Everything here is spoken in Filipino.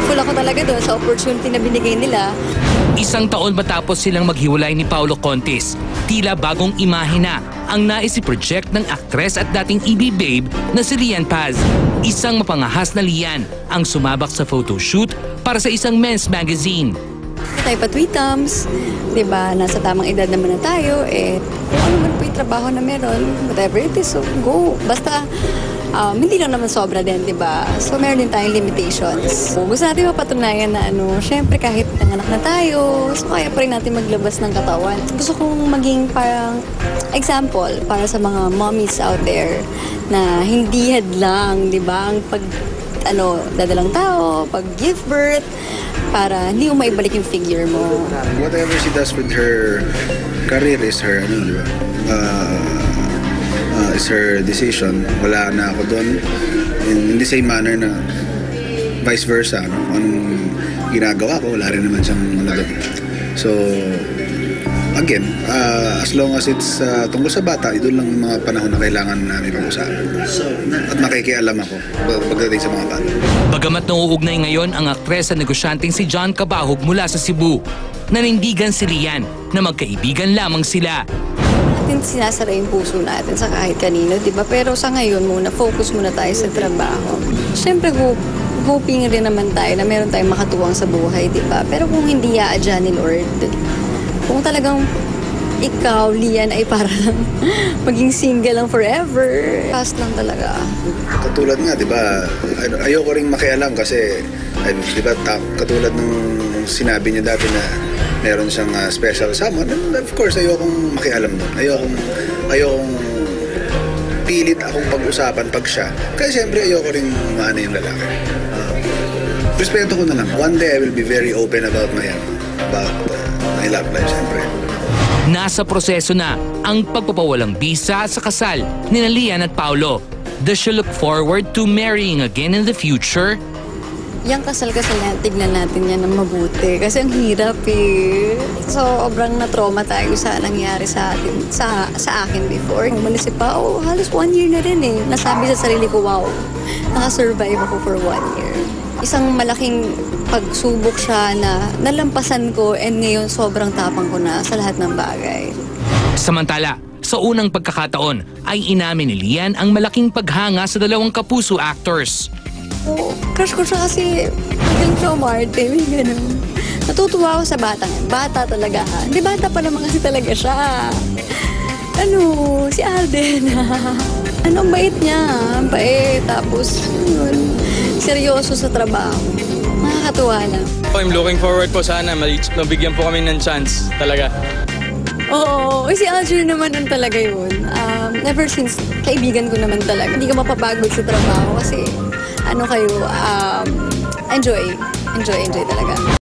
Thankful ako talaga doon sa opportunity na binigay nila. Isang taon matapos silang maghiwalay ni Paulo Contis, tila bagong imahe na ang nais i-project ng aktres at dating EB babe na si Lian Paz. Isang mapangahas na Lian ang sumabak sa photoshoot para sa isang men's magazine. Tayo pa tweetums, diba, nasa tamang edad naman na tayo, kung ano man po yung trabaho na meron, whatever it is, so go. Basta, hindi lang naman sobra din, diba? So, meron din tayong limitations. So, gusto natin mapatunayan na syempre kahit nanganak na tayo, so kaya pa rin natin maglabas ng katawan. Gusto kong maging parang example para sa mga mommies out there na hindi hadlang, diba? Ang dadalang tao, pag-give birth, para hindi mo maibalik yung figure mo. Whatever she does with her career is her, di ba? Is her decision. Wala na ako doon. In the same manner na vice versa. Anong ginagawa ko, wala rin naman siyang doon. So, again, as long as it's tungkol sa bata, ito lang yung mga panahon na kailangan namin pag-usapan. At makikialam ako pagdating sa mga bata. Bagamat nauugnay ngayon ang aktres at negosyanteng si John Cabahog mula sa Cebu, nanindigan si Lian na magkaibigan lamang sila. Natin sinasara yung puso natin sa kahit kanino, diba? Pero sa ngayon muna, focus muna tayo sa trabaho. Siyempre, hoping rin naman tayo na meron tayong makatuwang sa buhay, diba? Pero kung hindi yaadya ni Lord, kung talagang ikaw, Lian, ay parang maging single lang forever, fast lang talaga. Katulad nga, di ba, ayoko ring makialam kasi, di ba, katulad nung sinabi niya dati na meron siyang special someone, and of course, ayokong makialam doon. Ayokong pilit akong pag-usapan pag siya. Kasi siyempre, ayoko ring maano yung lalaki. Respeto ko na lang. One day, I will be very open about my love life, siyempre. Nasa proseso na ang pagpapawalang bisa sa kasal ni Lian at Paulo. Does she look forward to marrying again in the future? Yang kasal-kasal na, tignan natin yan ng mabuti. Kasi ang hirap So, sobrang na-trauma tayo sa nangyari sa akin before. Umalis si Pao, halos 1 year na rin Nasabi sa sarili ko, wow, nakasurvive ako for 1 year. Isang malaking pagsubok siya na nalampasan ko and ngayon sobrang tapang ko na sa lahat ng bagay. Samantala, sa unang pagkakataon ay inamin ni Lian ang malaking paghanga sa dalawang kapuso actors. Crush ko siya kasi magaling siya umarte, may ganun. Natutuwa ako sa batang. Bata talaga ha. Hindi bata pa naman kasi talaga siya. Si Alden. Ang bait niya. Ang bait. Tapos, seryoso sa trabaho. Nakakatuwa lang. I'm looking forward po sana. Mabigyan po kami ng chance talaga. Oo. Si Alden naman talaga yun. Ever since, kaibigan ko naman talaga. Hindi ka mapapagod sa trabaho kasi enjoy talaga.